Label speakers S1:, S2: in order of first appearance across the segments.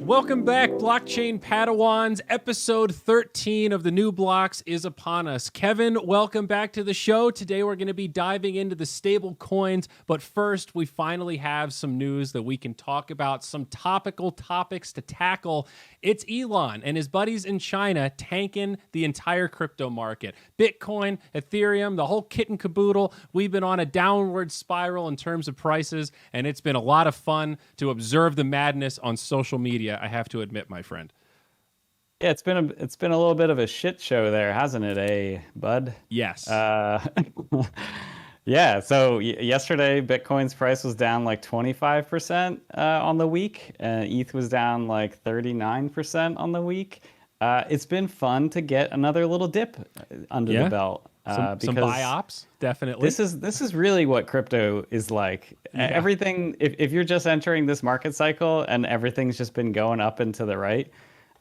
S1: Welcome back, Blockchain Padawans. Episode 13 of the New Blocks is upon us. Kevin, welcome back to the show. Today we're going to be diving into the stable coins, but first we finally have some news that we can talk about, some topical topics to tackle. It's Elon and his buddies in China tanking the entire crypto market. Bitcoin, Ethereum, the whole kit and caboodle. We've been on a downward spiral in terms of prices, and it's been a lot of fun to observe the madness on social media, I have to admit, my friend.
S2: Yeah, it's been a little bit of a shit show there, hasn't it, bud?
S1: Yes.
S2: Yeah. So yesterday, Bitcoin's price was down like 25% on the week. ETH was down like 39% on the week. It's been fun to get another little dip under the belt.
S1: Some buy ops, definitely.
S2: This is really what crypto is like. Yeah. Everything, if you're just entering this market cycle and everything's just been going up and to the right,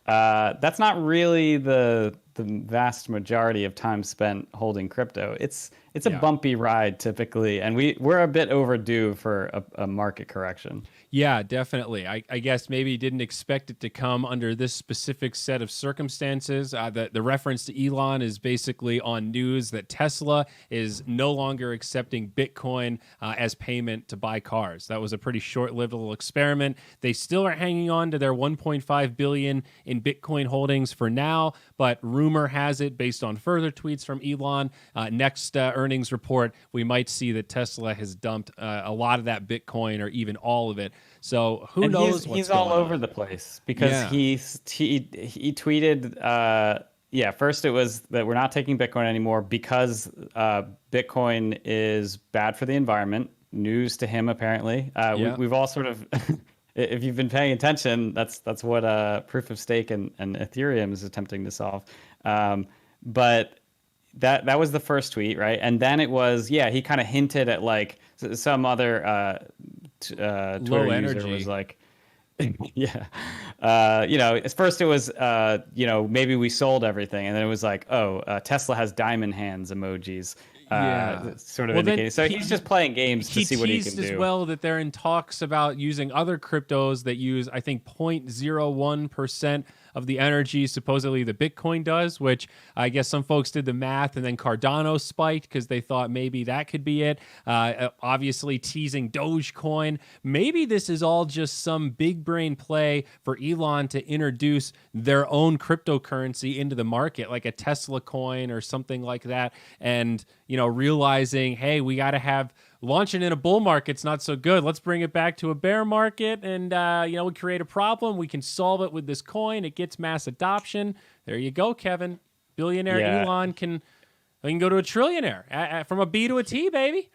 S2: that's not really the vast majority of time spent holding crypto. It's a bumpy ride typically, and we're a bit overdue for a market correction.
S1: Yeah, definitely. I guess maybe didn't expect it to come under this specific set of circumstances. The reference to Elon is basically on news that Tesla is no longer accepting Bitcoin as payment to buy cars. That was a pretty short-lived little experiment. They still are hanging on to their 1.5 billion in Bitcoin holdings for now, but rumor has it, based on further tweets from Elon, next earnings report, we might see that Tesla has dumped a lot of that Bitcoin or even all of it. So who knows?
S2: He's all over the place because he tweeted. First it was that we're not taking Bitcoin anymore because Bitcoin is bad for the environment. News to him, apparently. We've all sort of, if you've been paying attention, that's what proof of stake and Ethereum is attempting to solve. But that was the first tweet, right? And then it was, he kind of hinted at like some other Twitter user was like, at first it was, maybe we sold everything. And then it was like, Tesla has diamond hands emojis. Sort of indicating. So he's just playing games to see what he can do.
S1: He teased as well that they're in talks about using other cryptos that use, I think, 0.01% of the energy supposedly the Bitcoin does, which I guess some folks did the math, and then Cardano spiked because they thought maybe that could be it. Obviously teasing Dogecoin. Maybe this is all just some big brain play for Elon to introduce their own cryptocurrency into the market, like a Tesla coin or something like that, and realizing, hey, we got to have launching in a bull market's not so good. Let's bring it back to a bear market, and we create a problem. We can solve it with this coin. It gets mass adoption. There you go, Kevin. Billionaire Elon can go to a trillionaire from a B to a T, baby.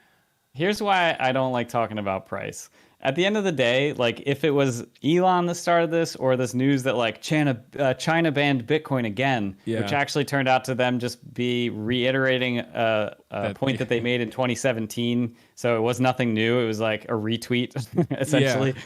S2: Here's why I don't like talking about price. At the end of the day, like if it was Elon that started this, or this news that like China banned Bitcoin again, which actually turned out to them just be reiterating a point that they made in 2017. So it was nothing new. It was like a retweet, essentially.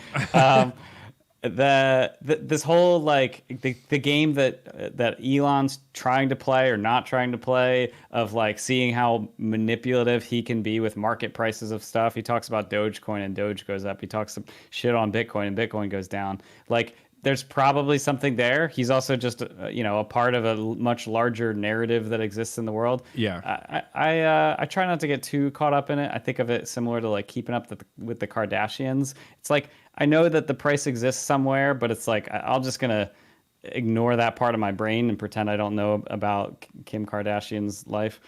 S2: This whole like the game that Elon's trying to play or not trying to play, of like seeing how manipulative he can be with market prices of stuff. He talks about Dogecoin and Doge goes up. He talks some shit on Bitcoin and Bitcoin goes down. Like there's probably something there. He's also just a part of a much larger narrative that exists in the world. I try not to get too caught up in it. I think of it similar to like keeping up with the Kardashians. It's like, I know that the price exists somewhere, but it's like I'm just gonna ignore that part of my brain and pretend I don't know about Kim Kardashian's life.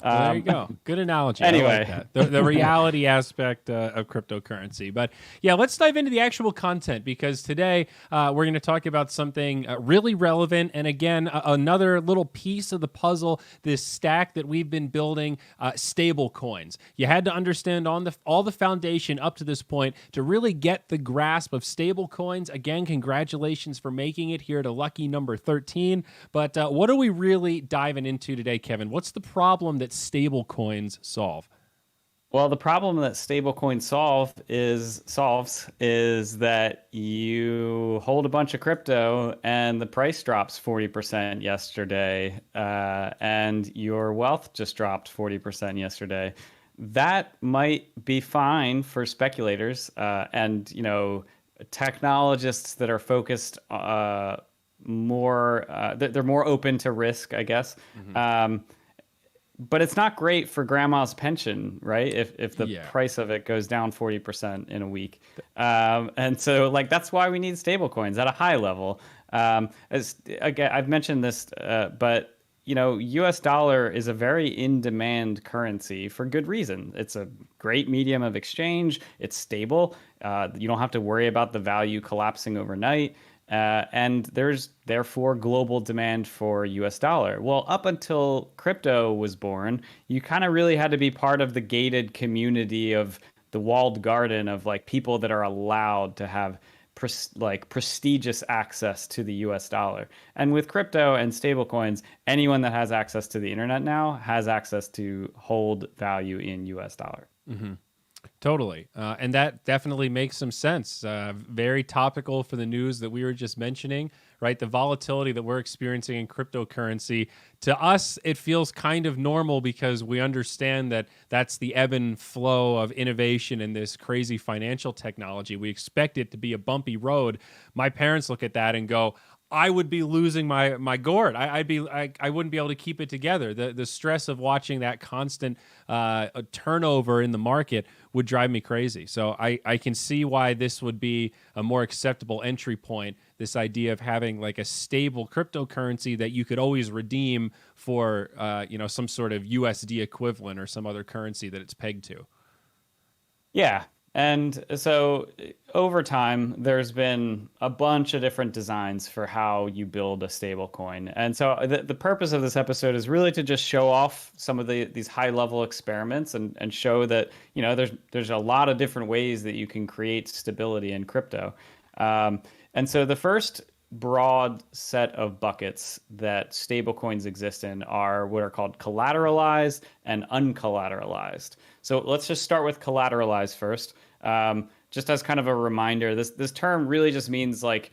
S1: There you go. Good analogy.
S2: Anyway,
S1: I like that. The reality aspect of cryptocurrency. But yeah, let's dive into the actual content, because today we're going to talk about something really relevant. And again, another little piece of the puzzle, this stack that we've been building, stable coins. You had to understand all the foundation up to this point to really get the grasp of stable coins. Again, congratulations for making it here to lucky number 13. But what are we really diving into today, Kevin? What's the problem that stable coins solve?
S2: Well, the problem that stablecoins solves is that you hold a bunch of crypto and the price drops 40% yesterday, and your wealth just dropped 40% yesterday. That might be fine for speculators, and technologists that are focused more, they're more open to risk, I guess. But it's not great for grandma's pension, right? If the
S1: Yeah.
S2: price of it goes down 40% in a week. And so like that's why we need stable coins at a high level. As again, I've mentioned this, but you know, US dollar is a very in-demand currency for good reason. It's a great medium of exchange. It's stable. You don't have to worry about the value collapsing overnight. And there's therefore global demand for US dollar. Well, up until crypto was born, you kind of really had to be part of the gated community of the walled garden of like people that are allowed to have like prestigious access to the US dollar. And with crypto and stablecoins, anyone that has access to the internet now has access to hold value in US dollar.
S1: Totally. And that definitely makes some sense. Very topical for the news that we were just mentioning, right? The volatility that we're experiencing in cryptocurrency. To us, it feels kind of normal because we understand that that's the ebb and flow of innovation in this crazy financial technology. We expect it to be a bumpy road. My parents look at that and go, I would be losing my gourd. I wouldn't be able to keep it together. The stress of watching that constant turnover in the market would drive me crazy. So I can see why this would be a more acceptable entry point. This idea of having like a stable cryptocurrency that you could always redeem for some sort of USD equivalent or some other currency that it's pegged to.
S2: Yeah. And so over time, there's been a bunch of different designs for how you build a stable coin. And so the purpose of this episode is really to just show off some of these high level experiments and show that, you know, there's a lot of different ways that you can create stability in crypto. And so the first broad set of buckets that stablecoins exist in are what are called collateralized and uncollateralized. So let's just start with collateralized first. Just as kind of a reminder, this term really just means like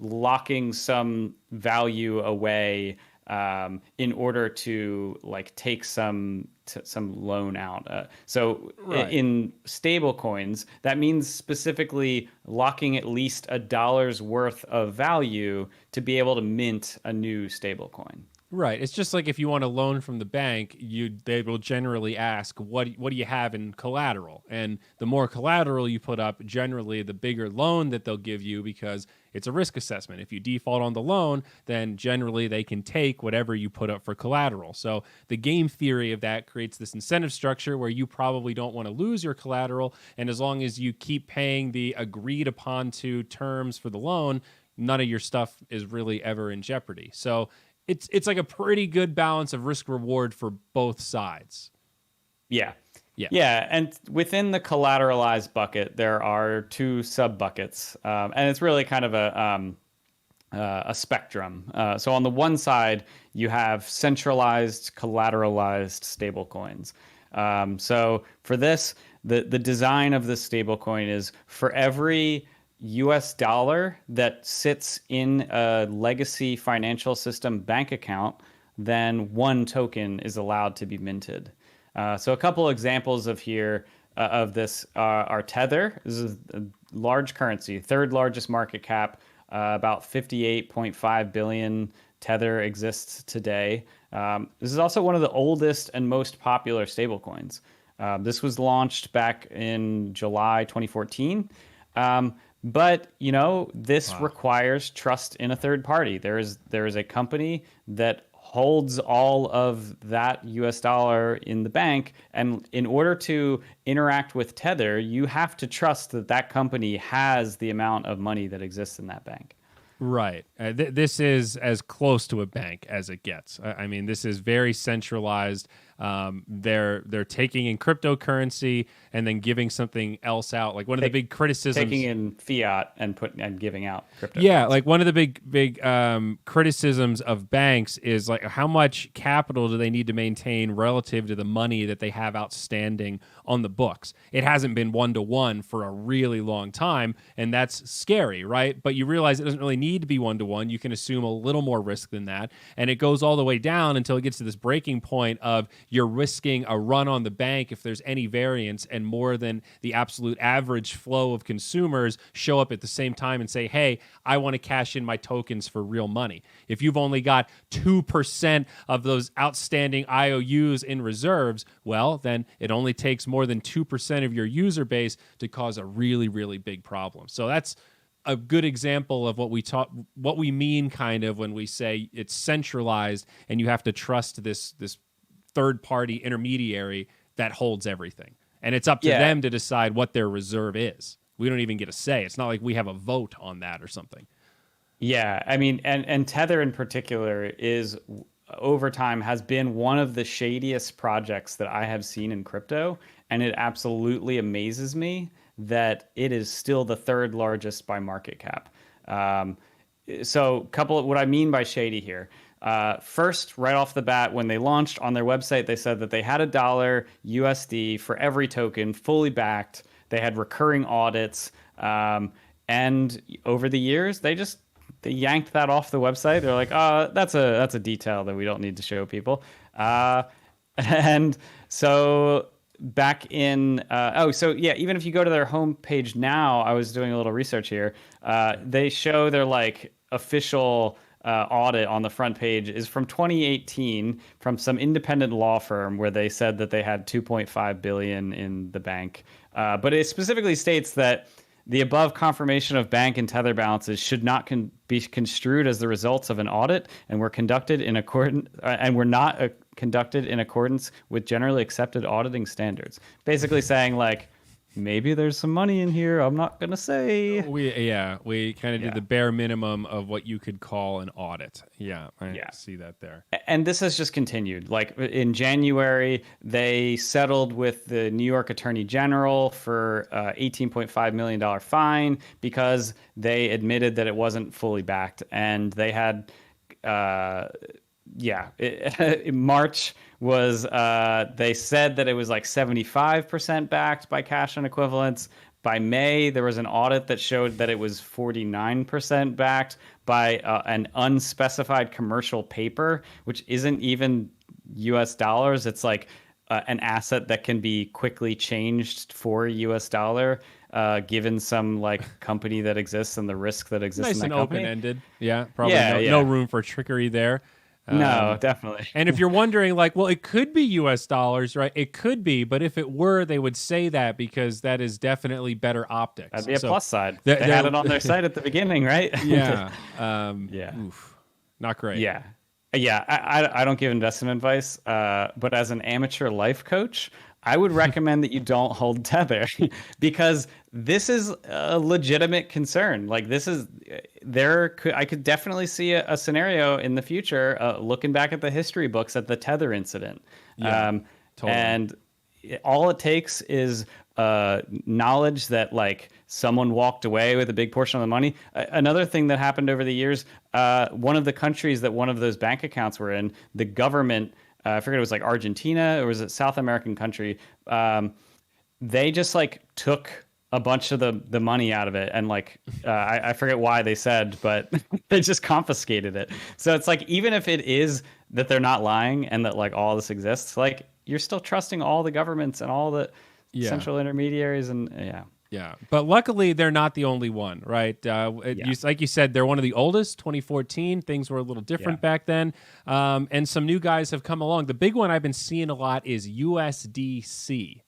S2: locking some value away in order to like take some loan out.
S1: Right.
S2: In stable coins, that means specifically locking at least $1 worth of value to be able to mint a new stable coin.
S1: Right. It's just like if you want a loan from the bank, they will generally ask, what do you have in collateral? And the more collateral you put up, generally the bigger loan that they'll give you because it's a risk assessment. If you default on the loan, then generally they can take whatever you put up for collateral. So the game theory of that creates this incentive structure where you probably don't want to lose your collateral. And as long as you keep paying the agreed upon to terms for the loan, none of your stuff is really ever in jeopardy. So it's like a pretty good balance of risk reward for both sides.
S2: Yeah.
S1: Yeah.
S2: Yeah. And within the collateralized bucket, there are two sub buckets. And it's really kind of a spectrum. So on the one side, you have centralized, collateralized stablecoins. So for this, the design of the stablecoin is for every US dollar that sits in a legacy financial system bank account, then one token is allowed to be minted. So a couple examples of this are Tether. This is a large currency, third largest market cap, about 58.5 billion. Tether exists today. This is also one of the oldest and most popular stablecoins. This was launched back in July 2014. But, you know, this requires trust in a third party. There is a company that holds all of that US dollar in the bank. And in order to interact with Tether, you have to trust that that company has the amount of money that exists in that bank.
S1: Right. This is as close to a bank as it gets. I mean, this is very centralized. They're taking in cryptocurrency and then giving something else out. Like one of the big criticisms,
S2: taking in fiat and giving out crypto.
S1: Yeah, like one of the big criticisms of banks is like how much capital do they need to maintain relative to the money that they have outstanding on the books. It hasn't been 1-to-1 for a really long time, and that's scary, right? But you realize it doesn't really need to be 1-to-1. You can assume a little more risk than that, and it goes all the way down until it gets to this breaking point of you're risking a run on the bank if there's any variance and more than the absolute average flow of consumers show up at the same time and say, hey, I want to cash in my tokens for real money. If you've only got 2% of those outstanding IOUs in reserves, well, then it only takes more than 2% of your user base to cause a really, really big problem. So that's a good example of what we mean kind of when we say it's centralized and you have to trust this third party intermediary that holds everything. And it's up to them to decide what their reserve is. We don't even get a say. It's not like we have a vote on that or something.
S2: Yeah, I mean, and Tether in particular is over time has been one of the shadiest projects that I have seen in crypto, and it absolutely amazes me that it is still the third largest by market cap. So, what I mean by shady here. First, right off the bat, when they launched on their website, they said that they had $1 USD for every token, fully backed. They had recurring audits, and over the years, they yanked that off the website. They're like, oh, that's a detail that we don't need to show people. And so back in, even if you go to their homepage now, I was doing a little research here. They show their like official audit on the front page is from 2018 from some independent law firm where they said that they had 2.5 billion in the bank. But it specifically states that the above confirmation of bank and Tether balances should not be construed as the results of an audit and were conducted in accordance conducted in accordance with generally accepted auditing standards. Basically saying like, maybe there's some money in here. I'm not going to say. We
S1: kind of did the bare minimum of what you could call an audit. I see that there.
S2: And this has just continued. Like in January, they settled with the New York Attorney General for $18.5 million fine because they admitted that it wasn't fully backed. And they had, in March was they said that it was like 75% backed by cash and equivalents. By May, there was an audit that showed that it was 49% backed by an unspecified commercial paper, which isn't even US dollars. It's like an asset that can be quickly changed for US dollar, given some like company that exists and the risk that exists in that company.
S1: Nice and open-ended. Yeah, probably no room for trickery there.
S2: No, definitely.
S1: And if you're wondering, like, well, it could be US dollars, right? It could be, but if it were, they would say that because that is definitely better optics.
S2: That'd be a plus side. They had it on their site at the beginning, right?
S1: Yeah. Not great.
S2: Yeah. I don't give investment advice, but as an amateur life coach, I would recommend that you don't hold Tether because this is a legitimate concern. Like I could definitely see a scenario in the future, looking back at the history books at the Tether incident. Totally. And all it takes is knowledge that like someone walked away with a big portion of the money. Another thing that happened over the years, one of the countries that one of those bank accounts were in, the government, I forget, it was like Argentina or was it South American country? They just like took a bunch of the money out of it and like I forget why they said, but they just confiscated it. So it's like even if it is that they're not lying and that like all this exists, like you're still trusting all the governments and all the central intermediaries and
S1: Yeah, but luckily they're not the only one, right? Like you said, they're one of the oldest, 2014. Things were a little different back then. And some new guys have come along. The big one I've been seeing a lot is USDC.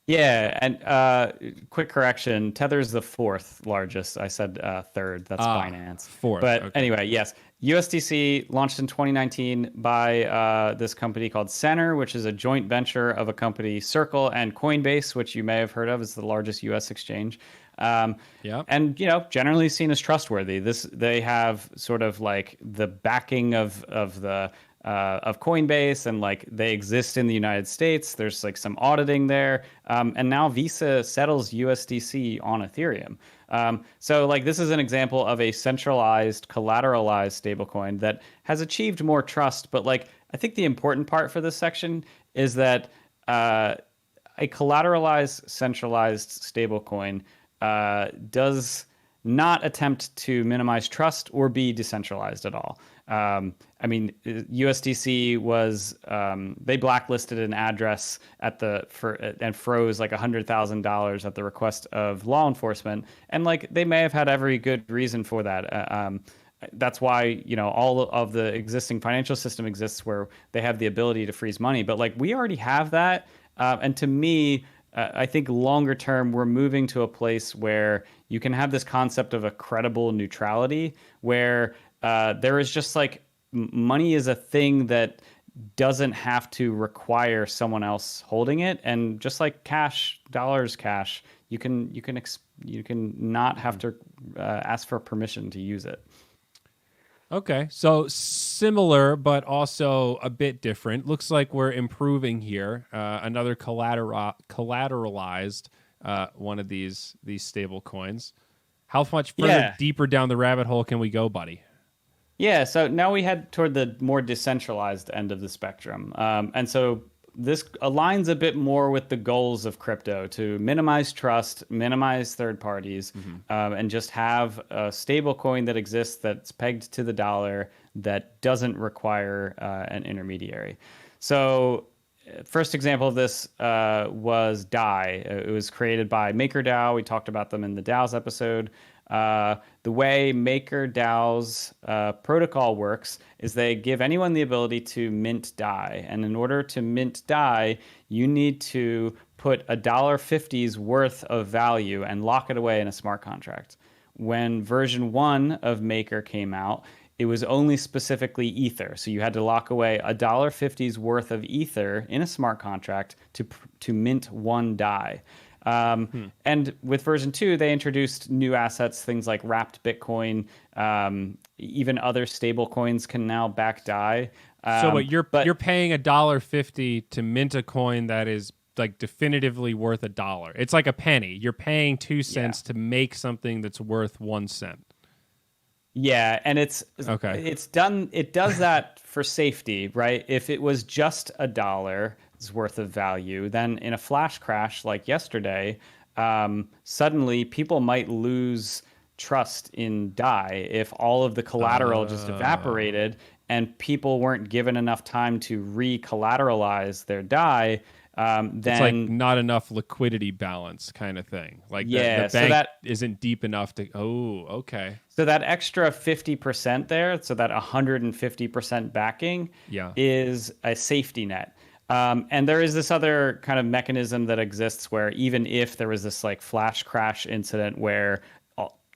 S2: Yeah, and quick correction, Tether's the fourth largest. I said third. That's Binance.
S1: Fourth.
S2: But
S1: okay.
S2: Anyway, yes. USDC launched in 2019 by this company called Centre, which is a joint venture of a company, Circle, and Coinbase, which you may have heard of as the largest U.S. exchange. And generally seen as trustworthy. They have sort of like the backing of Coinbase, and like they exist in the United States. There's like some auditing there, and now Visa settles USDC on Ethereum. So like this is an example of a centralized, collateralized stablecoin that has achieved more trust. But like I think the important part for this section is that a collateralized, centralized stablecoin does not attempt to minimize trust or be decentralized at all. I mean, USDC was they blacklisted an address and froze like $100,000 at the request of law enforcement, and like they may have had every good reason for that. That's why all of the existing financial system exists where they have the ability to freeze money. But like we already have that, and to me, I think longer term we're moving to a place where you can have this concept of a credible neutrality, where there is just like money is a thing that doesn't have to require someone else holding it, and just like dollars cash, you can not have to ask for permission to use it.
S1: Okay, so similar, but also a bit different. Looks like we're improving here. Another collateralized one of these stable coins. How much further deeper down the rabbit hole can we go, buddy?
S2: Yeah, so now we head toward the more decentralized end of the spectrum. And so this aligns a bit more with the goals of crypto to minimize trust, minimize third parties, and just have a stable coin that exists that's pegged to the dollar that doesn't require an intermediary. So first example of this was DAI. It was created by MakerDAO. We talked about them in the DAOs episode. The way MakerDAO's protocol works is they give anyone the ability to mint DAI. And in order to mint DAI, you need to put $1.50's worth of value and lock it away in a smart contract. When version 1 of Maker came out, it was only specifically Ether. So you had to lock away $1.50's worth of Ether in a smart contract to mint one DAI. And with version 2, they introduced new assets, things like wrapped Bitcoin. Even other stable coins can now back DAI.
S1: So you're paying $1.50 to mint a coin that is like definitively worth $1. It's like a penny. You're paying 2 cents to make something that's worth 1 cent.
S2: Yeah, and it's done. It does that for safety, right? If it was just $1 worth of value, then in a flash crash like yesterday, suddenly people might lose trust in DAI if all of the collateral just evaporated and people weren't given enough time to re-collateralize their DAI. Then
S1: it's like not enough liquidity balance kind of thing. Like the bank
S2: so that
S1: isn't deep enough to. Oh, okay.
S2: So that extra 50% there, so that 150% backing, is a safety net. And there is this other kind of mechanism that exists where even if there was this like flash crash incident where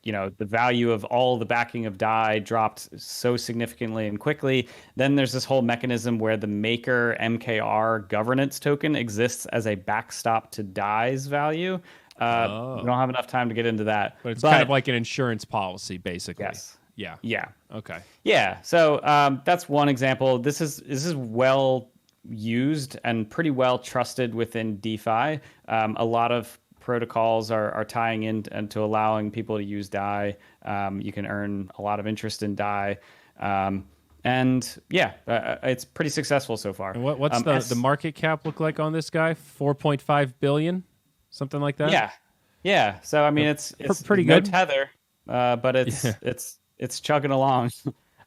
S2: the value of all the backing of DAI dropped so significantly and quickly, then there's this whole mechanism where the Maker MKR governance token exists as a backstop to DAI's value. We don't have enough time to get into that.
S1: But it's kind of like an insurance policy, basically.
S2: Yes.
S1: Yeah. Okay.
S2: Yeah. So that's one example. This is well used and pretty well trusted within DeFi. A lot of protocols are tying in into allowing people to use DAI. You can earn a lot of interest in DAI. It's pretty successful so far.
S1: And what's the market cap look like on this guy? 4.5 billion? Something like that?
S2: Yeah. So I mean it's
S1: pretty
S2: no
S1: good.
S2: Tether, but it's chugging along.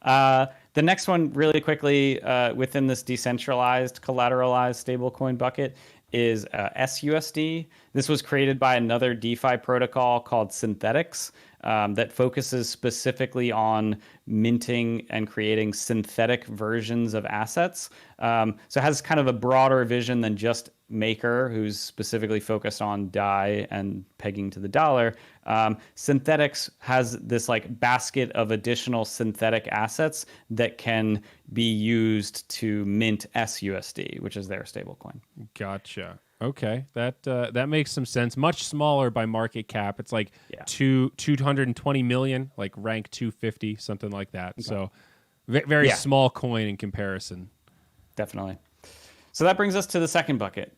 S2: The next one, really quickly, within this decentralized collateralized stablecoin bucket is SUSD. This was created by another DeFi protocol called Synthetics that focuses specifically on minting and creating synthetic versions of assets. So it has kind of a broader vision than just Maker, who's specifically focused on DAI and pegging to the dollar. Synthetics has this like basket of additional synthetic assets that can be used to mint SUSD, which is their stablecoin.
S1: Gotcha. Okay, that makes some sense. Much smaller by market cap. It's like 220 million, like rank 250, something like that. Okay. So very small coin in comparison.
S2: Definitely. So that brings us to the second bucket.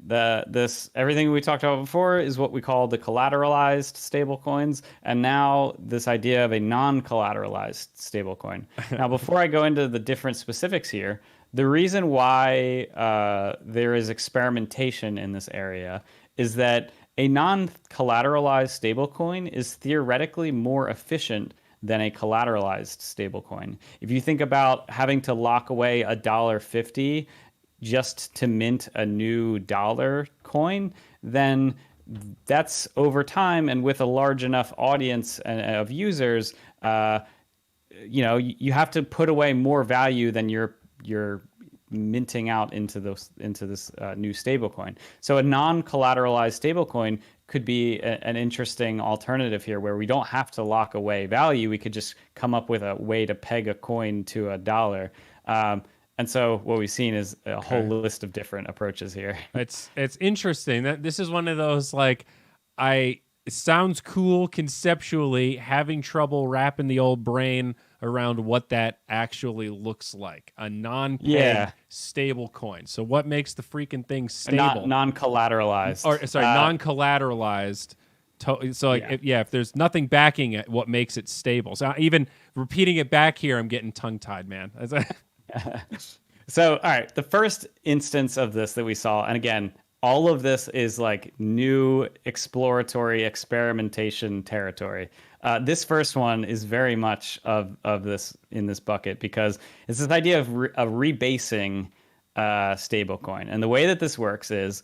S2: Everything we talked about before is what we call the collateralized stablecoins, and now this idea of a non-collateralized stablecoin. Now, before I go into the different specifics here, the reason why there is experimentation in this area is that a non-collateralized stablecoin is theoretically more efficient than a collateralized stablecoin. If you think about having to lock away $1.50 just to mint a new dollar coin, then that's over time, and with a large enough audience of users, you have to put away more value than you're minting out into this new stablecoin. So a non-collateralized stablecoin could be an interesting alternative here, where we don't have to lock away value. We could just come up with a way to peg a coin to a dollar. And so what we've seen is a whole list of different approaches here.
S1: It's interesting that this is one of those, like, it sounds cool conceptually, having trouble wrapping the old brain around what that actually looks like. A non-peg stable coin. So what makes the freaking thing stable?
S2: Non-collateralized.
S1: Or sorry, non-collateralized. If there's nothing backing it, what makes it stable? So even repeating it back here, I'm getting tongue-tied, man.
S2: So, all right, the first instance of this that we saw, and again, all of this is like new exploratory experimentation territory. This first one is very much of this in this bucket, because it's this idea of a rebasing stablecoin. And the way that this works is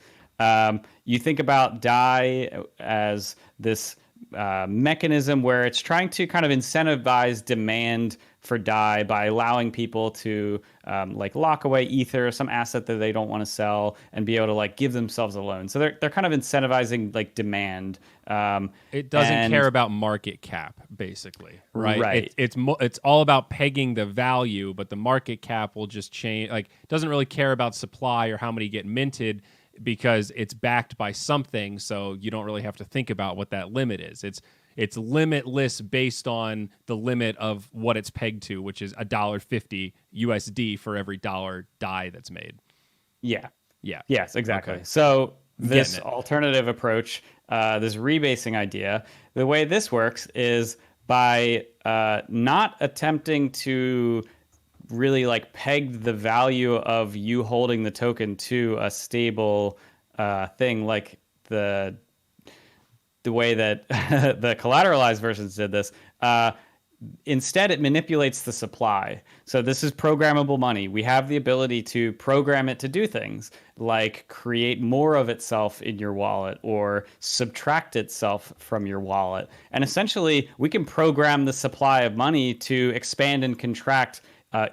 S2: you think about DAI as this mechanism where it's trying to kind of incentivize demand for DAI by allowing people to like lock away Ether, some asset that they don't want to sell, and be able to like give themselves a loan. So they're kind of incentivizing like demand.
S1: It doesn't care about market cap, basically, right? Right. It's all about pegging the value, but the market cap will just change. Like, it doesn't really care about supply or how many get minted, because it's backed by something. So you don't really have to think about what that limit is. It's limitless based on the limit of what it's pegged to, which is $1.50 USD for every dollar DAI that's made.
S2: Yeah.
S1: Yeah.
S2: Yes, exactly.
S1: Okay.
S2: So this alternative approach, this rebasing idea, the way this works is by not attempting to really like peg the value of you holding the token to a stable thing, like the way that the collateralized versions did this. Instead, it manipulates the supply. So this is programmable money. We have the ability to program it to do things like create more of itself in your wallet or subtract itself from your wallet. And essentially, we can program the supply of money to expand and contract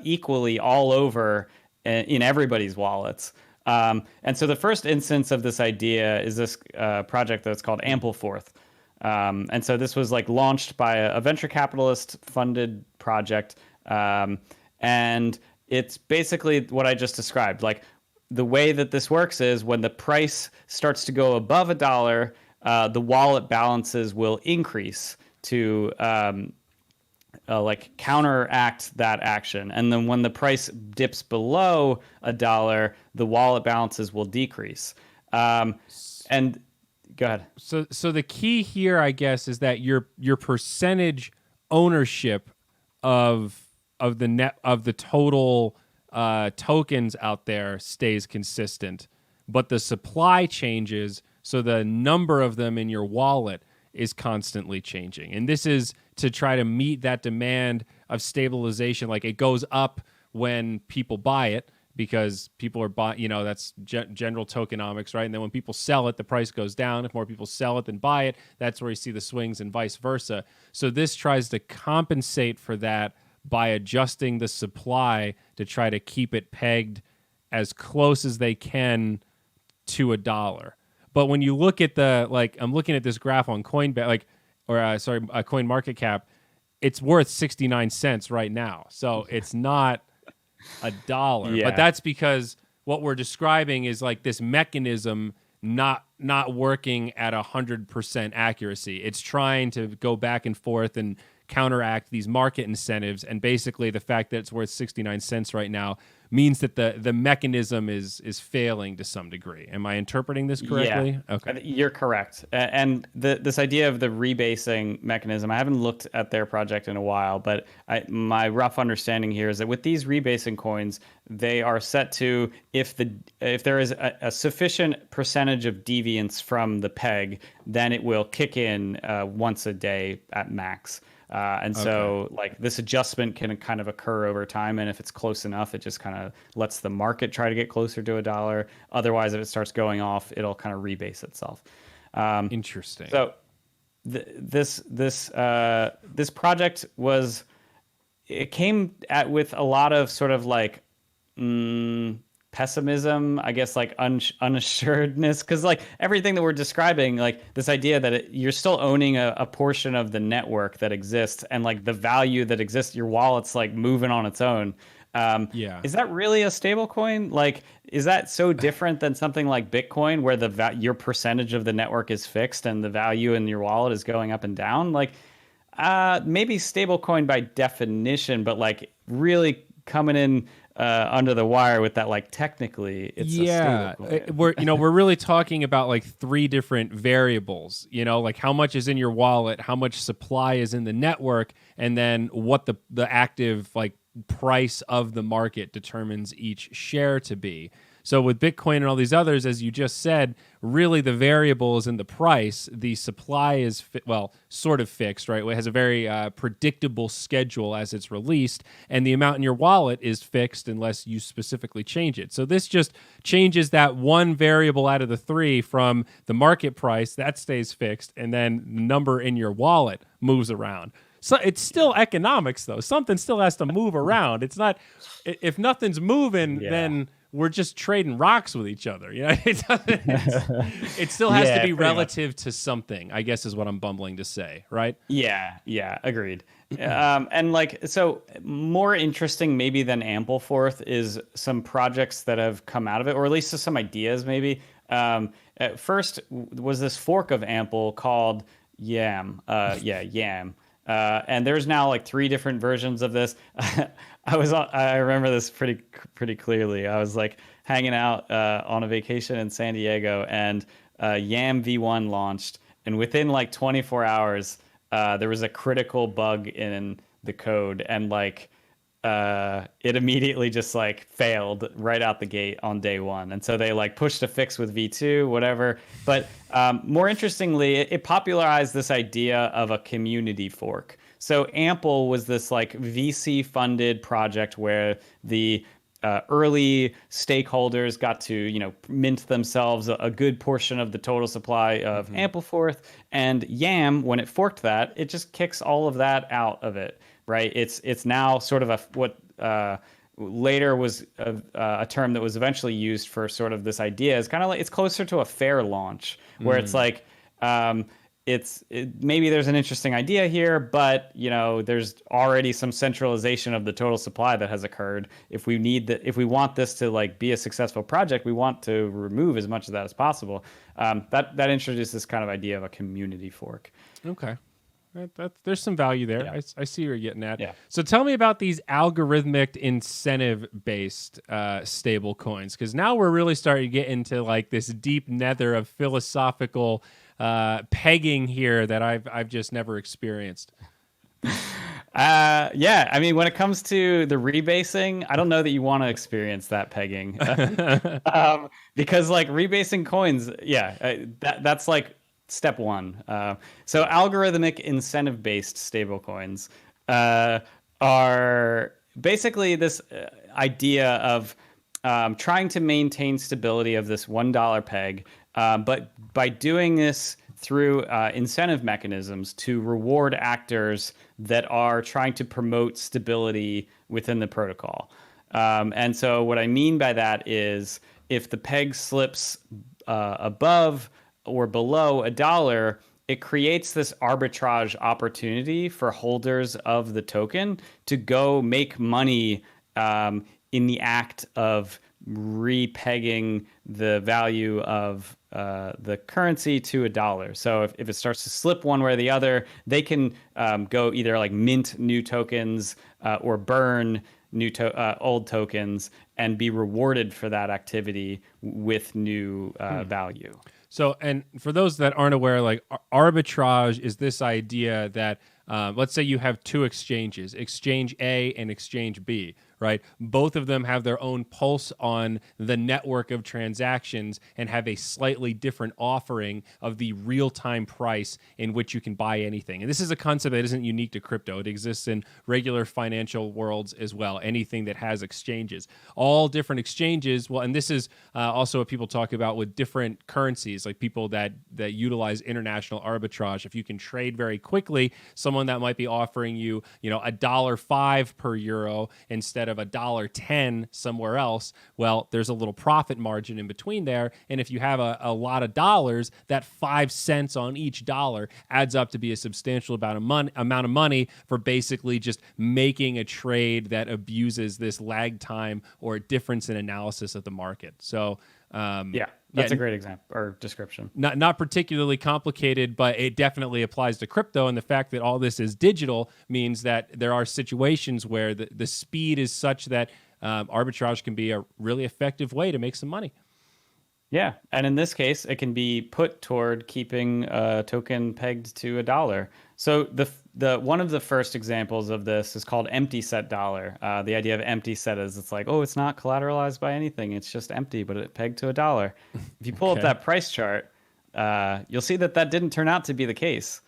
S2: equally all over in everybody's wallets. And so the first instance of this idea is this project that's called Ampleforth. And so this was like launched by a venture capitalist funded project. And it's basically what I just described. Like, the way that this works is when the price starts to go above $1, the wallet balances will increase to like counteract that action. And then when the price dips below $1, the wallet balances will decrease. And go ahead.
S1: So the key here, I guess, is that your percentage ownership of the total tokens out there stays consistent, but the supply changes, so the number of them in your wallet is constantly changing. And this is to try to meet that demand of stabilization. Like, it goes up when people buy it, because people are buying, that's general tokenomics, right? And then when people sell it, the price goes down. If more people sell it than buy it, that's where you see the swings, and vice versa. So this tries to compensate for that by adjusting the supply to try to keep it pegged as close as they can to $1. But when you look at I'm looking at this graph on Coinbase, Coin Market Cap, it's worth 69 cents right now. So it's not $1. But that's because what we're describing is like this mechanism not working at 100% accuracy. It's trying to go back and forth and counteract these market incentives, and basically the fact that it's worth 69 cents right now means that the mechanism is failing to some degree. Am I interpreting this correctly?
S2: Yeah,
S1: okay,
S2: you're correct. And this idea of the rebasing mechanism, I haven't looked at their project in a while, but my rough understanding here is that with these rebasing coins, they are set to, if there is a sufficient percentage of deviance from the peg, then it will kick in once a day at max. And so like this adjustment can kind of occur over time. And if it's close enough, it just kind of lets the market try to get closer to $1. Otherwise, if it starts going off, it'll kind of rebase itself.
S1: Interesting.
S2: So this project was, it came with a lot of sort of like pessimism, I guess, like unassuredness, because like everything that we're describing, like this idea that you're still owning a portion of the network that exists, and like the value that exists, your wallet's like moving on its own. Is that really a stable coin? Like, is that so different than something like Bitcoin, where your percentage of the network is fixed and the value in your wallet is going up and down? Like, maybe stable coin by definition, but like really coming in under the wire with that, like technically it's a stable coin.
S1: We're really talking about like three different variables, like how much is in your wallet, how much supply is in the network, and then what the active like price of the market determines each share to be. So with Bitcoin and all these others, as you just said, really the variable is in the price. The supply is, sort of fixed, right? It has a very predictable schedule as it's released, and the amount in your wallet is fixed unless you specifically change it. So this just changes that one variable out of the three from the market price, that stays fixed, and then the number in your wallet moves around. So it's still economics, though. Something still has to move around. It's not, if nothing's moving, then we're just trading rocks with each other. It still has to be relative to something, I guess is what I'm bumbling to say, right?
S2: Yeah, agreed. And like, so more interesting maybe than Ampleforth is some projects that have come out of it, or at least some ideas maybe. At first was this fork of Ample called Yam. Yam. And there's now like 3 different versions of this. I remember this pretty clearly. I was like hanging out on a vacation in San Diego, and Yam V1 launched, and within like 24 hours, there was a critical bug in the code, and like it immediately just like failed right out the gate on day one. And so they like pushed a fix with V2, whatever. But more interestingly, it popularized this idea of a community fork. So Ample was this like VC funded project where the early stakeholders got to, mint themselves a good portion of the total supply of Ampleforth. And Yam, when it forked that, it just kicks all of that out of it. Right, it's now sort of what later was a term that was eventually used for sort of this idea. Is kind of like, it's closer to a fair launch, where it's like maybe there's an interesting idea here, but there's already some centralization of the total supply that has occurred. If we want this to like be a successful project, we want to remove as much of that as possible. That introduces this kind of idea of a community fork.
S1: Okay. There's some value there. Yeah. I see what you're getting at.
S2: Yeah.
S1: So tell me about these algorithmic incentive-based stable coins, because now we're really starting to get into like this deep nether of philosophical pegging here that I've just never experienced.
S2: I mean, when it comes to the rebasing, I don't know that you want to experience that pegging because like rebasing coins, that's like step one. So algorithmic incentive-based stablecoins are basically this idea of trying to maintain stability of this $1 peg, but by doing this through incentive mechanisms to reward actors that are trying to promote stability within the protocol. And so what I mean by that is if the peg slips above or below $1, it creates this arbitrage opportunity for holders of the token to go make money in the act of repegging the value of the currency to $1. So if it starts to slip one way or the other, they can go either like mint new tokens or burn old tokens and be rewarded for that activity with new value.
S1: So, and for those that aren't aware, like arbitrage is this idea that let's say you have two exchanges, exchange A and exchange B, right? Both of them have their own pulse on the network of transactions and have a slightly different offering of the real-time price in which you can buy anything. And this is a concept that isn't unique to crypto. It exists in regular financial worlds as well. Anything that has exchanges, all different exchanges. Well, and this is also what people talk about with different currencies, like people that utilize international arbitrage. If you can trade very quickly, someone that might be offering you, $1.05 per euro instead of $1.10 somewhere else, well, there's a little profit margin in between there. And if you have a lot of dollars, that 5 cents on each dollar adds up to be a substantial amount of money for basically just making a trade that abuses this lag time or difference in analysis of the market. So
S2: that's a great example or description.
S1: Not particularly complicated, but it definitely applies to crypto. And the fact that all this is digital means that there are situations where the speed is such that arbitrage can be a really effective way to make some money.
S2: Yeah, and in this case, it can be put toward keeping a token pegged to $1. So the one of the first examples of this is called empty set dollar. The idea of empty set is it's like, oh, it's not collateralized by anything. It's just empty, but it pegged to $1. If you pull up that price chart, you'll see that didn't turn out to be the case.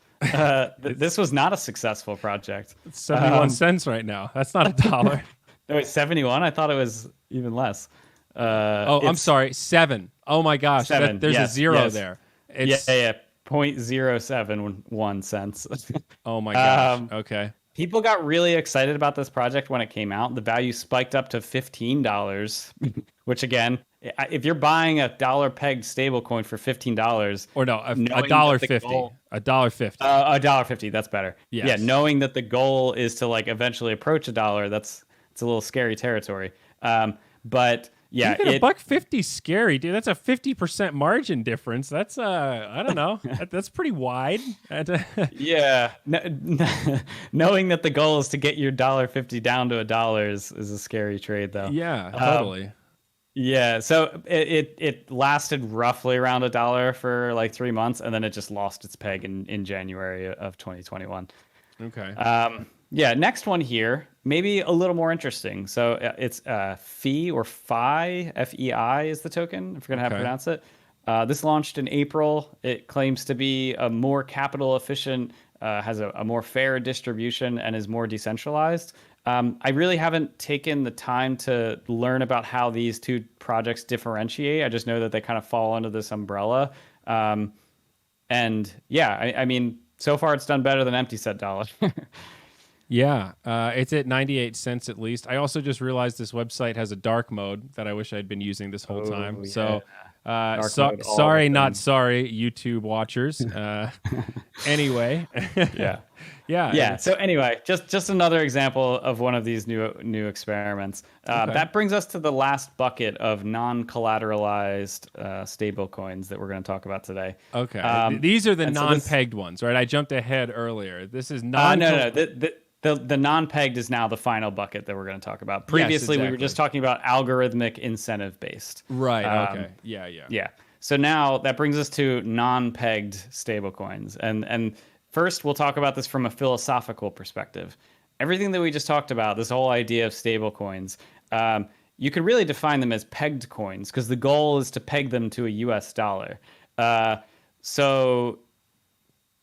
S2: This was not a successful project.
S1: It's 71 cents right now. That's not $1.
S2: No, it's 71. I thought it was even less.
S1: I'm sorry, 7. Oh my gosh,
S2: 7.
S1: There's
S2: yes,
S1: a zero
S2: yes.
S1: there.
S2: It's, yeah, 0.071 cents.
S1: Oh my gosh. Okay.
S2: People got really excited about this project when it came out. The value spiked up to $15, which again, if you're buying a dollar pegged stablecoin for $15,
S1: or no, $1.50, $1.50,
S2: $1.50, that's better.
S1: Yes.
S2: Yeah, knowing that the goal is to like eventually approach $1, it's a little scary territory. But yeah,
S1: even $1.50 scary, dude. That's a 50% margin difference. That's I don't know. That's pretty wide.
S2: Yeah, knowing that the goal is to get your $1.50 down to $1 is a scary trade, though.
S1: Yeah, totally.
S2: Yeah, so it lasted roughly around $1 for like 3 months, and then it just lost its peg in January of 2021.
S1: Okay.
S2: Yeah, next one here, maybe a little more interesting. So it's Fee or Fi, F-E-I is the token. I forget how to pronounce it. This launched in April. It claims to be a more capital efficient, has a more fair distribution, and is more decentralized. I really haven't taken the time to learn about how these two projects differentiate. I just know that they kind of fall under this umbrella. And yeah, I mean, so far it's done better than empty set dollar.
S1: Yeah, it's at 98 cents at least. I also just realized this website has a dark mode that I wish I'd been using this whole time.
S2: Yeah.
S1: So sorry, not sorry, YouTube watchers. Anyway.
S2: Yeah. So anyway, just another example of one of these new experiments. That brings us to the last bucket of non-collateralized stable coins that we're going to talk about today.
S1: Okay. These are the non-pegged ones, right? I jumped ahead earlier. This is non.
S2: No. The non-pegged is now the final bucket that we're going to talk about. Previously, we were just talking about algorithmic incentive based.
S1: Right. Okay. Yeah.
S2: So now that brings us to non-pegged stablecoins. And first, we'll talk about this from a philosophical perspective. Everything that we just talked about, this whole idea of stablecoins, you could really define them as pegged coins because the goal is to peg them to a US dollar. So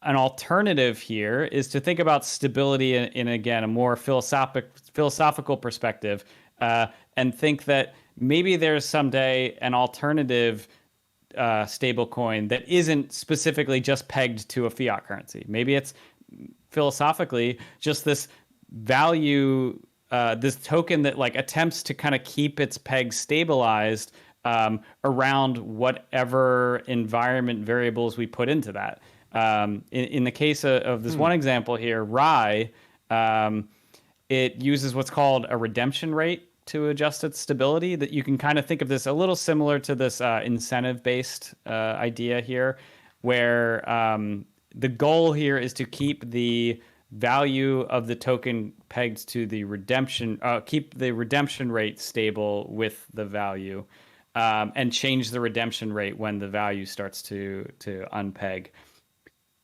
S2: an alternative here is to think about stability in again, a more philosophical perspective, and think that maybe there's someday an alternative stable coin that isn't specifically just pegged to a fiat currency. Maybe it's philosophically just this value, this token that like attempts to kind of keep its peg stabilized around whatever environment variables we put into that. In the case of this one example here, Rye, it uses what's called a redemption rate to adjust its stability. That you can kind of think of this a little similar to this incentive-based idea here, where the goal here is to keep the value of the token pegged to the redemption, keep the redemption rate stable with the value, and change the redemption rate when the value starts to unpeg.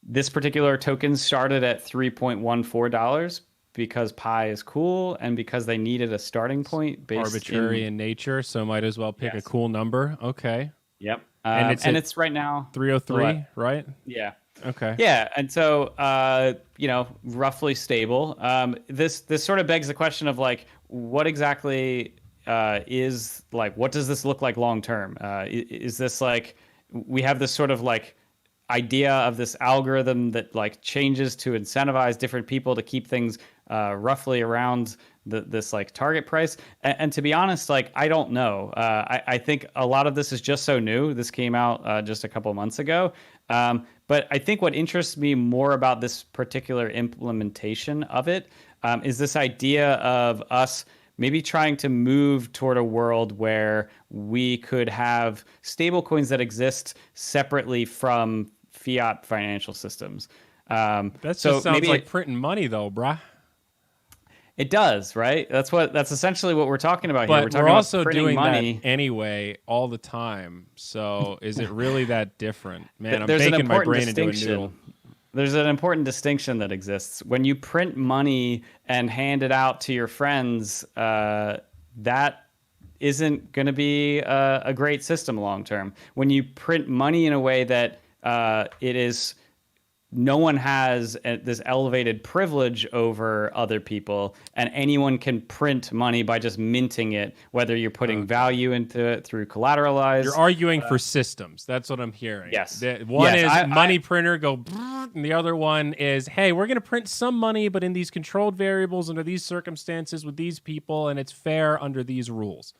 S2: This particular token started at $3.14 because pi is cool and because they needed a starting point based
S1: Arbitrary
S2: in
S1: in nature, so might as well pick a
S2: yes.
S1: cool number. Okay.
S2: Yep.
S1: And it's
S2: And
S1: at
S2: it's right now
S1: 303, right?
S2: yeah.
S1: Okay.
S2: Yeah, and so roughly stable. This sort of begs the question of like, what exactly is like, what does this look like long term? Is this like we have this sort of like idea of this algorithm that like changes to incentivize different people to keep things roughly around this like target price. And to be honest, like I don't know. I think a lot of this is just so new. This came out just a couple months ago. But I think what interests me more about this particular implementation of it is this idea of us maybe trying to move toward a world where we could have stable coins that exist separately from fiat financial systems.
S1: That just sounds like printing money, though, bruh.
S2: It does, right? That's essentially what we're talking about here.
S1: But
S2: We're talking
S1: we're also
S2: about
S1: doing
S2: money
S1: that anyway all the time. So is it really that different? Man, I'm
S2: There's an
S1: baking my
S2: important
S1: brain into a
S2: distinction.
S1: noodle.
S2: There's an important distinction that exists. When you print money and hand it out to your friends, that isn't going to be a great system long term. When you print money in a way that it is no one has this elevated privilege over other people, and anyone can print money by just minting it, whether you're putting value into it through collateralized.
S1: You're arguing for systems. That's what I'm hearing.
S2: Yes.
S1: One is money printer go, and the other one is, hey, we're going to print some money, but in these controlled variables, under these circumstances, with these people, and it's fair under these rules.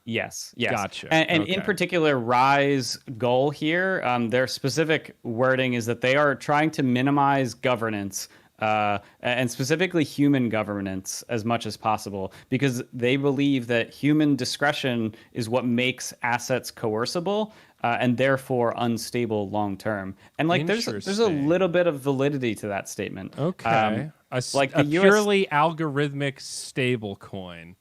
S2: Yes.
S1: Gotcha.
S2: And
S1: Okay.
S2: in particular, Rye's goal here, their specific wording is that they are trying to minimize governance, and specifically human governance, as much as possible, because they believe that human discretion is what makes assets coercible, and therefore unstable long term. And like there's a little bit of validity to that statement.
S1: Okay.
S2: Like
S1: a
S2: the US
S1: purely algorithmic stable coin.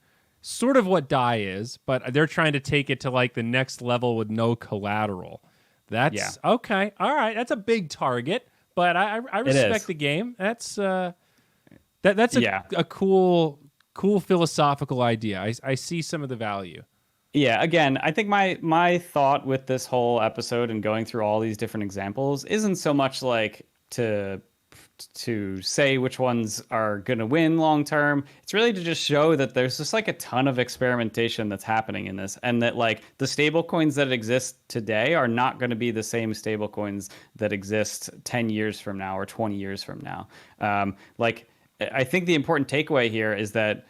S1: Sort of what DAI is, but they're trying to take it to like the next level with no collateral. That's okay. All right. That's a big target, but I respect the game. That's that's a cool philosophical idea. I see some of the value.
S2: Yeah, again, I think my thought with this whole episode and going through all these different examples isn't so much like to say which ones are going to win long term. It's really to just show that there's just like a ton of experimentation that's happening in this, and that like the stable coins that exist today are not going to be the same stable coins that exist 10 years from now or 20 years from now. Like I think the important takeaway here is that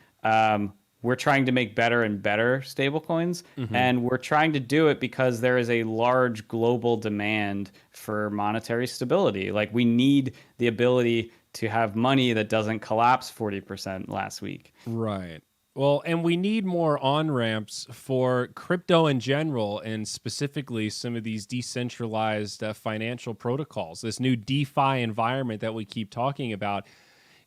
S2: we're trying to make better and better stablecoins, and we're trying to do it because there is a large global demand for monetary stability. Like we need the ability to have money that doesn't collapse 40% last week.
S1: Right. Well, and we need more on-ramps for crypto in general, and specifically some of these decentralized financial protocols, this new DeFi environment that we keep talking about.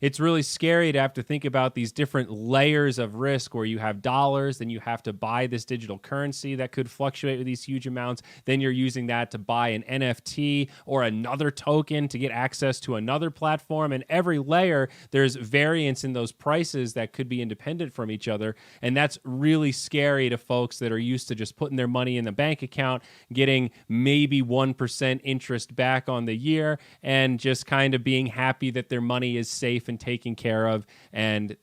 S1: It's really scary to have to think about these different layers of risk where you have dollars, then you have to buy this digital currency that could fluctuate with these huge amounts. Then you're using that to buy an NFT or another token to get access to another platform. And every layer, there's variance in those prices that could be independent from each other. And that's really scary to folks that are used to just putting their money in the bank account, getting maybe 1% interest back on the year, and just kind of being happy that their money is safe and taken care of, and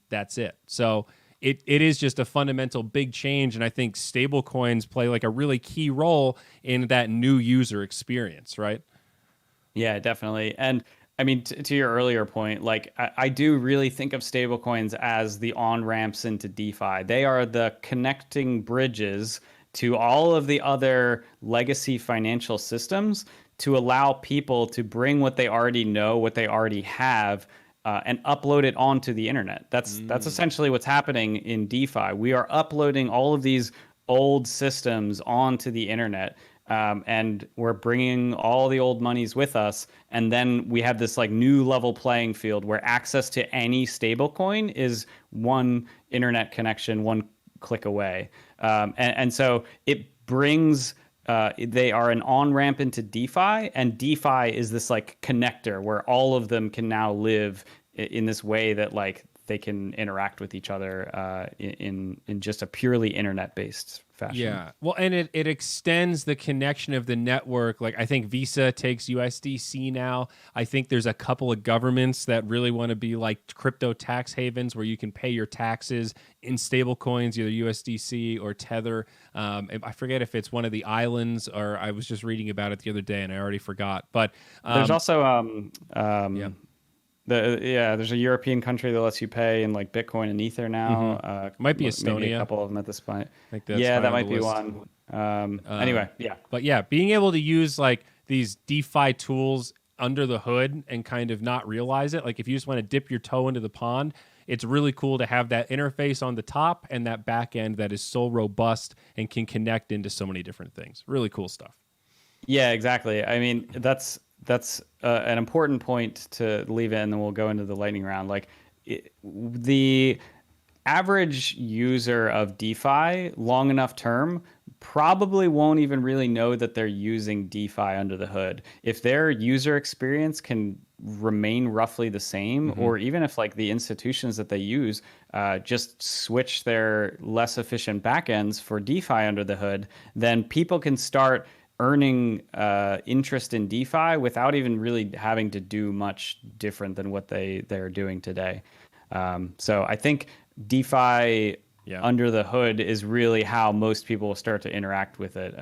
S1: that's it. So it is just a fundamental big change, and I think stable coins play like a really key role in that new user experience, right?
S2: Yeah, definitely. And I mean, to your earlier point, like I do really think of stablecoins as the on-ramps into DeFi. They are the connecting bridges to all of the other legacy financial systems to allow people to bring what they already know, what they already have, and upload it onto the internet. That's essentially what's happening in DeFi. We are uploading all of these old systems onto the internet, and we're bringing all the old monies with us. And then we have this like new level playing field where access to any stablecoin is one internet connection, one click away. And so it brings they are an on-ramp into DeFi, and DeFi is this like connector where all of them can now live in this way that like they can interact with each other in just a purely internet based fashion.
S1: Yeah. Well, and it extends the connection of the network. Like I think Visa takes USDC now. I think there's a couple of governments that really want to be like crypto tax havens where you can pay your taxes in stable coins, either USDC or Tether. I forget if it's one of the islands, or I was just reading about it the other day and I already forgot. But
S2: there's also
S1: yeah.
S2: there's a European country that lets you pay in like Bitcoin and Ether now.
S1: Might be Estonia.
S2: Maybe a couple of them at this point.
S1: That's
S2: that might
S1: the
S2: be
S1: list.
S2: one. Anyway, yeah.
S1: But yeah, being able to use like these DeFi tools under the hood and kind of not realize it. Like if you just want to dip your toe into the pond, it's really cool to have that interface on the top and that back end that is so robust and can connect into so many different things. Really cool stuff.
S2: Yeah, exactly. I mean, that's an important point to leave in, and then we'll go into the lightning round. Like the average user of DeFi, long enough term, probably won't even really know that they're using DeFi under the hood. If their user experience can remain roughly the same, or even if like the institutions that they use just switch their less efficient backends for DeFi under the hood, then people can start earning interest in DeFi without even really having to do much different than what they're doing today. So I think DeFi under the hood is really how most people will start to interact with it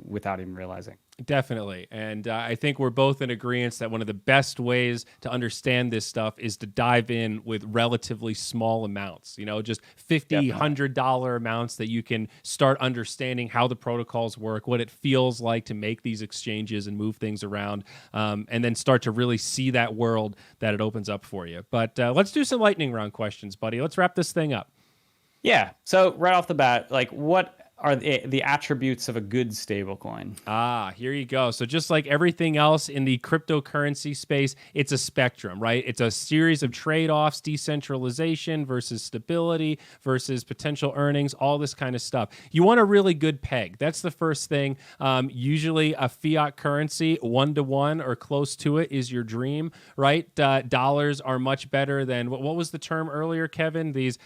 S2: without even realizing.
S1: Definitely. And I think we're both in agreement that one of the best ways to understand this stuff is to dive in with relatively small amounts, just $50, $100 amounts that you can start understanding how the protocols work, what it feels like to make these exchanges and move things around, and then start to really see that world that it opens up for you. But let's do some lightning round questions, buddy. Let's wrap this thing up.
S2: Yeah. So right off the bat, like what are the attributes of a good stablecoin?
S1: Here you go. So just like everything else in the cryptocurrency space, it's a spectrum, right? It's a series of trade-offs, decentralization versus stability versus potential earnings, all this kind of stuff. You want a really good peg. That's the first thing. Usually a fiat currency, 1-to-1 or close to it is your dream, right? Dollars are much better than, what was the term earlier, Kevin? These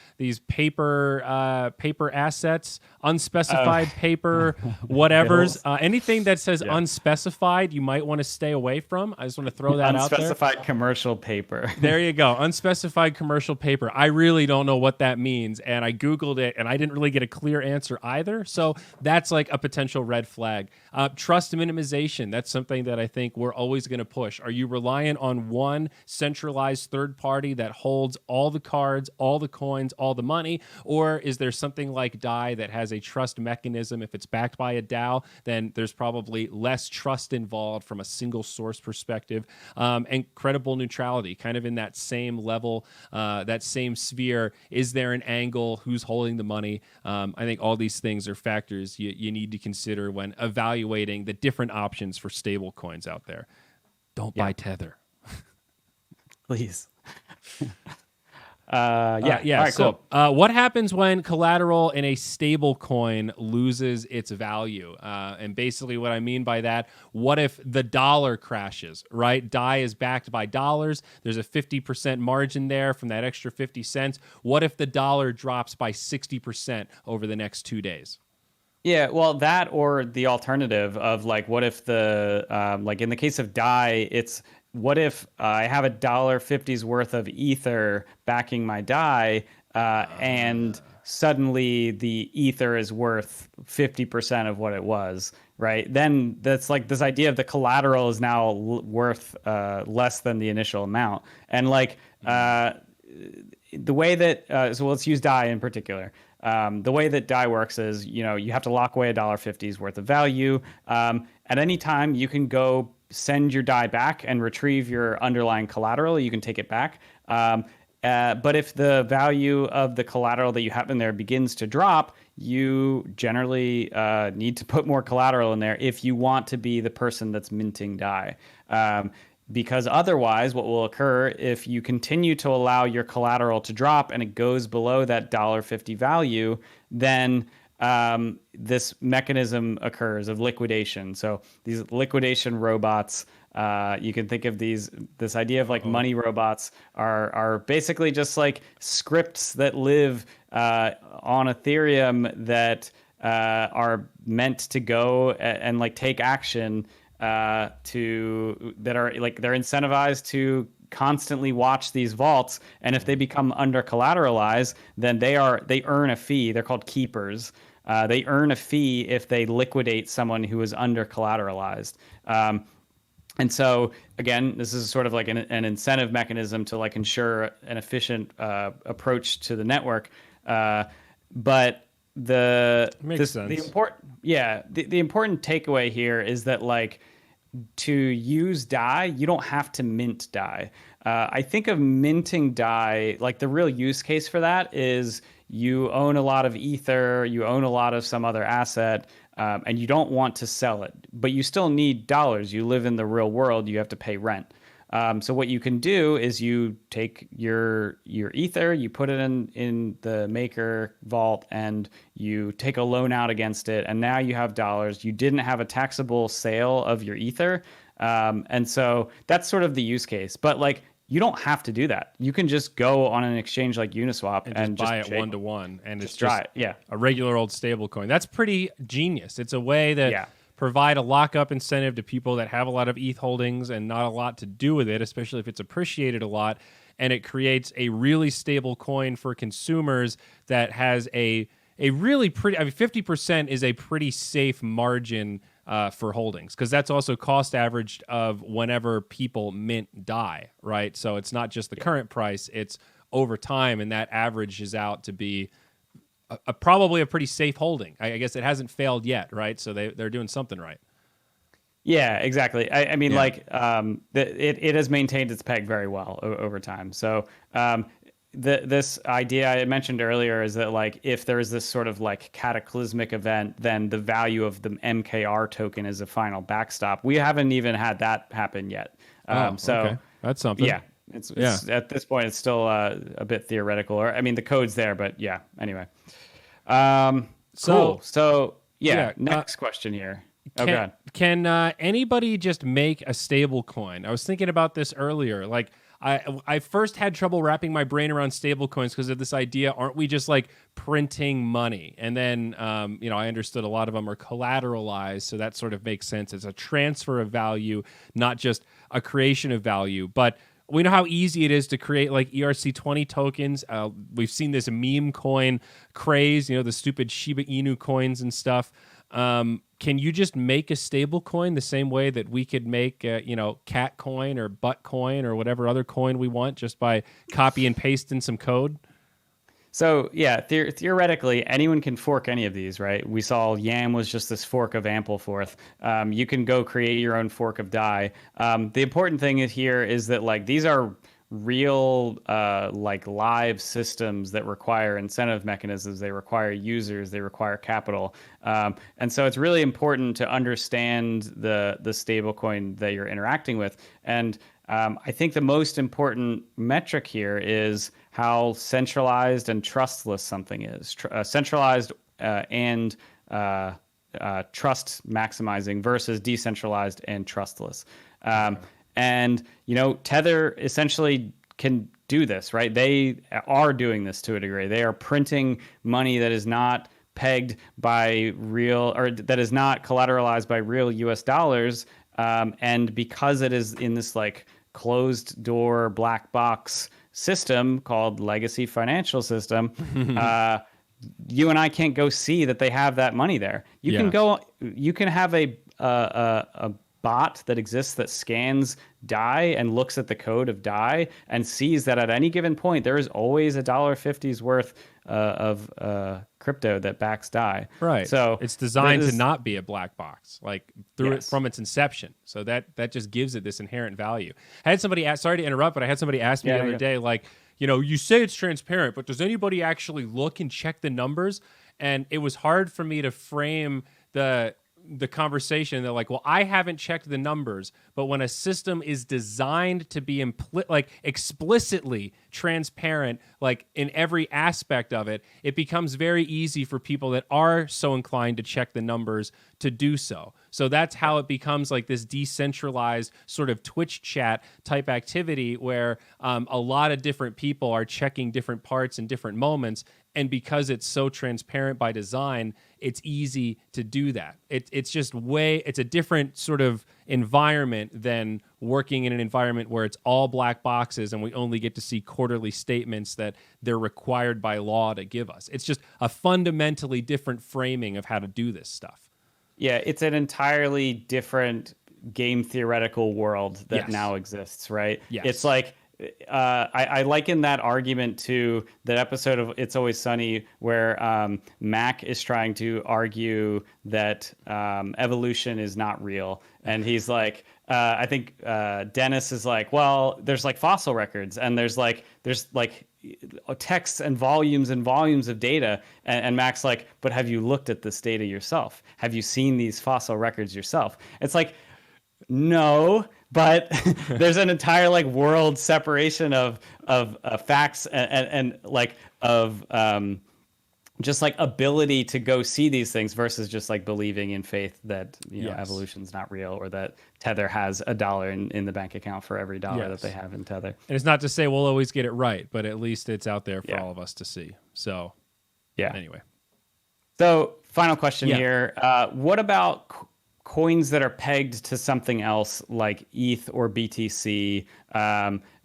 S1: paper assets, unspecified paper, whatevers. Anything that says unspecified, you might want to stay away from. I just want to throw that out there.
S2: Unspecified commercial paper.
S1: There you go. Unspecified commercial paper. I really don't know what that means. And I Googled it and I didn't really get a clear answer either. So that's like a potential red flag. Trust minimization. That's something that I think we're always going to push. Are you reliant on one centralized third party that holds all the cards, all the coins, all the money? Or is there something like DAI that has a trust mechanism? If it's backed by a DAO, then there's probably less trust involved from a single source perspective. And credible neutrality, kind of in that same level, that same sphere. Is there an angle? Who's holding the money? I think all these things are factors you need to consider when evaluating the different options for stable coins out there. Don't buy Tether.
S2: Please.
S1: All right, so, cool. What happens when collateral in a stable coin loses its value? And basically what I mean by that, what if the dollar crashes, right? DAI is backed by dollars. There's a 50% margin there from that extra 50 cents. What if the dollar drops by 60% over the next 2 days?
S2: Yeah, well, that or the alternative of like, what if the, like in the case of DAI, it's, what if I have $1.50's worth of Ether backing my DAI, and suddenly the Ether is worth 50% of what it was, right? Then that's like this idea of the collateral is now worth less than the initial amount. And like the way that, so let's use DAI in particular. The way that DAI works is, you have to lock away $1.50's worth of value. At any time, you can go send your DAI back and retrieve your underlying collateral. You can take it back. But if the value of the collateral that you have in there begins to drop, you generally need to put more collateral in there if you want to be the person that's minting DAI. Because otherwise, what will occur if you continue to allow your collateral to drop and it goes below that $1.50 value, then this mechanism occurs of liquidation. So these liquidation robots, you can think of this idea of like money robots are basically just like scripts that live on Ethereum that are meant to go and like take action that are like they're incentivized to constantly watch these vaults, and if they become under collateralized, then they earn a fee. They're called keepers. They earn a fee if they liquidate someone who is under collateralized. And so again, this is sort of like an incentive mechanism to like ensure an efficient approach to the network. But the important takeaway here is that like to use DAI, you don't have to mint DAI. I think of minting DAI, like the real use case for that is you own a lot of Ether, you own a lot of some other asset, and you don't want to sell it, but you still need dollars. You live in the real world, you have to pay rent. So what you can do is you take your Ether, you put it in the Maker vault, and you take a loan out against it, and now you have dollars. You didn't have a taxable sale of your Ether, and so that's sort of the use case. But like, you don't have to do that. You can just go on an exchange like Uniswap and
S1: just buy
S2: it
S1: 1-to-1, and it's
S2: just
S1: a regular old stable coin. That's pretty genius. It's a way that provide a lockup incentive to people that have a lot of ETH holdings and not a lot to do with it, especially if it's appreciated a lot. And it creates a really stable coin for consumers that has a really pretty, 50% is a pretty safe margin for holdings, because that's also cost averaged of whenever people mint DAI, right? So it's not just the current price, it's over time, and that averages out to be probably a pretty safe holding. I guess it hasn't failed yet, right? So they're doing something right.
S2: Yeah, exactly. I mean, like, it has maintained its peg very well over time. So this idea I mentioned earlier is that like if there is this sort of like cataclysmic event, then the value of the MKR token is a final backstop. We haven't even had that happen yet.
S1: Okay. That's something.
S2: Yeah. It's at this point, it's still a bit theoretical. Or I mean, the code's there, but yeah. Anyway, cool. So next question here.
S1: Can anybody just make a stable coin? I was thinking about this earlier. Like, I first had trouble wrapping my brain around stable coins because of this idea, aren't we just like printing money? And then, I understood a lot of them are collateralized, so that sort of makes sense. It's a transfer of value, not just a creation of value. But we know how easy it is to create like ERC20 tokens. We've seen this meme coin craze, the stupid Shiba Inu coins and stuff. Can you just make a stable coin the same way that we could make, cat coin or butt coin or whatever other coin we want just by copy and pasting some code?
S2: So yeah, theoretically, anyone can fork any of these, right? We saw Yam was just this fork of Ampleforth. You can go create your own fork of DAI. The important thing here is that like these are real like live systems that require incentive mechanisms. They require users. They require capital. And so it's really important to understand the stablecoin that you're interacting with. And I think the most important metric here is how centralized and trustless something is. Centralized and trust maximizing versus decentralized and trustless. And, Tether essentially can do this, right? They are doing this to a degree. They are printing money that is not pegged by real, or that is not collateralized by real US dollars. And because it is in this like closed door black box system called legacy financial system, you and I can't go see that they have that money there. You can have a bot that exists that scans DAI and looks at the code of DAI and sees that at any given point there is always $1.50's worth of crypto that backs DAI.
S1: Right.
S2: So
S1: it's designed to not be a black box, like it from its inception. So that just gives it this inherent value. I had somebody sorry to interrupt, but I had somebody ask me the other day, like, you say it's transparent, but does anybody actually look and check the numbers? And it was hard for me to frame the the conversation. They're like, well, I haven't checked the numbers, but when a system is designed to be explicitly transparent, like in every aspect of it, it becomes very easy for people that are so inclined to check the numbers to do so. So that's how it becomes like this decentralized sort of Twitch chat type activity where a lot of different people are checking different parts in different moments. And because it's so transparent by design, it's easy to do that. It's a different sort of environment than working in an environment where it's all black boxes and we only get to see quarterly statements that they're required by law to give us. It's just a fundamentally different framing of how to do this stuff.
S2: Yeah, it's an entirely different game theoretical world that now exists, right?
S1: Yes.
S2: It's like, I liken that argument to that episode of It's Always Sunny where Mac is trying to argue that evolution is not real. And he's like, I think Dennis is like, well, there's like fossil records and there's like texts and volumes of data. And Mac's like, but have you looked at this data yourself? Have you seen these fossil records yourself? It's like, no, but there's an entire like world separation of facts and like of just like ability to go see these things versus just like believing in faith that you know evolution's not real or that Tether has $1 in the bank account for every dollar that they have in Tether.
S1: And it's not to say we'll always get it right, but at least it's out there for all of us to see. So anyway. So
S2: final question here. What about coins that are pegged to something else like ETH or BTC?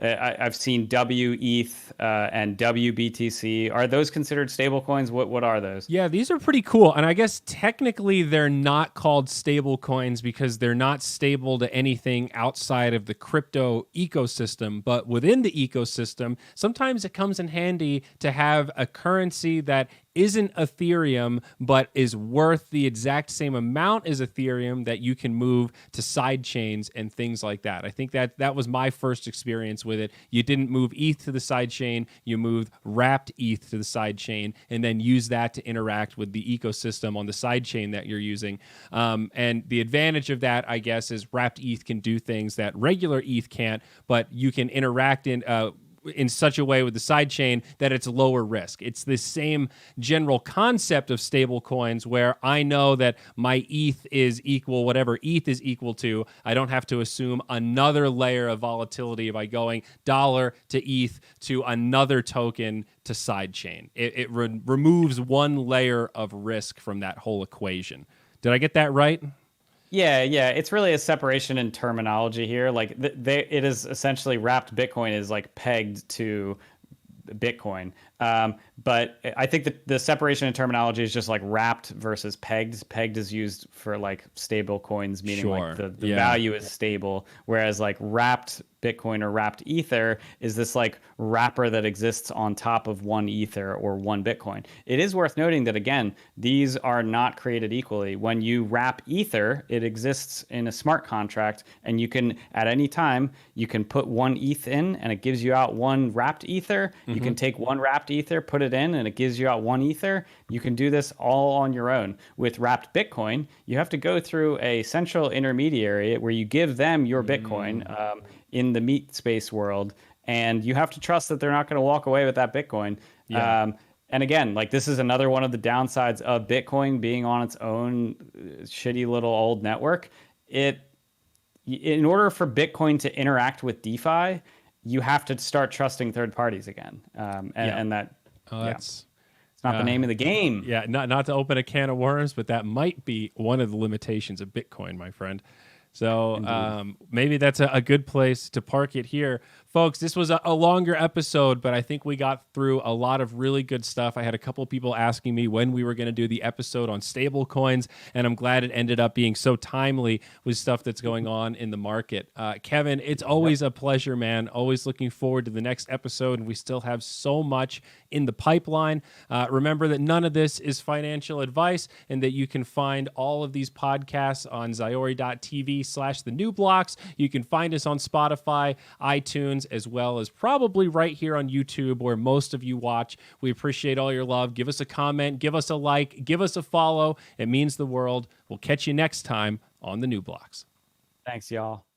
S2: I've seen WETH and WBTC. Are those considered stable coins? What are those?
S1: Yeah, these are pretty cool. And I guess technically they're not called stable coins because they're not stable to anything outside of the crypto ecosystem. But within the ecosystem, sometimes it comes in handy to have a currency that isn't Ethereum, but is worth the exact same amount as Ethereum that you can move to side chains and things like that. I think that was my first experience with it. You didn't move ETH to the side chain, you moved wrapped ETH to the side chain, and then use that to interact with the ecosystem on the side chain that you're using. And the advantage of that, I guess, is wrapped ETH can do things that regular ETH can't, but you can interact in such a way with the sidechain that it's lower risk. It's the same general concept of stable coins where I know that my ETH is equal, whatever ETH is equal to. I don't have to assume another layer of volatility by going dollar to ETH to another token to sidechain. It removes one layer of risk from that whole equation. Did I get that right?
S2: Yeah. It's really a separation in terminology here. Like it is essentially wrapped Bitcoin is like pegged to Bitcoin. But I think that the separation in terminology is just like wrapped versus pegged. Pegged is used for like stable coins, meaning like the value is stable. Whereas like wrapped Bitcoin or wrapped Ether is this like wrapper that exists on top of one Ether or one Bitcoin. It is worth noting that, again, these are not created equally. When you wrap Ether, it exists in a smart contract, and you can, at any time, you can put one ETH in and it gives you out one wrapped Ether. Mm-hmm. You can take one wrapped Ether, put it in, and it gives you out one Ether. You can do this all on your own. With wrapped Bitcoin, you have to go through a central intermediary where you give them your Bitcoin in the meat space world, and you have to trust that they're not going to walk away with that Bitcoin. Yeah. And again, like this is another one of the downsides of Bitcoin being on its own shitty little old network. In order for Bitcoin to interact with DeFi, you have to start trusting third parties again. And that it's not the name of the game.
S1: Yeah, not to open a can of worms, but that might be one of the limitations of Bitcoin, my friend. So maybe that's a good place to park it here. Folks, this was a longer episode, but I think we got through a lot of really good stuff. I had a couple people asking me when we were going to do the episode on stable coins, and I'm glad it ended up being so timely with stuff that's going on in the market. Kevin, it's always a pleasure, man. Always looking forward to the next episode, and we still have so much in the pipeline. Remember that none of this is financial advice, and that you can find all of these podcasts on ZyoriTV /TheNewBlocks. You can find us on Spotify, iTunes, as well as probably right here on YouTube where most of you watch. We appreciate all your love. Give us a comment, give us a like, give us a follow. It means the world. We'll catch you next time on the New Blocks.
S2: Thanks, y'all.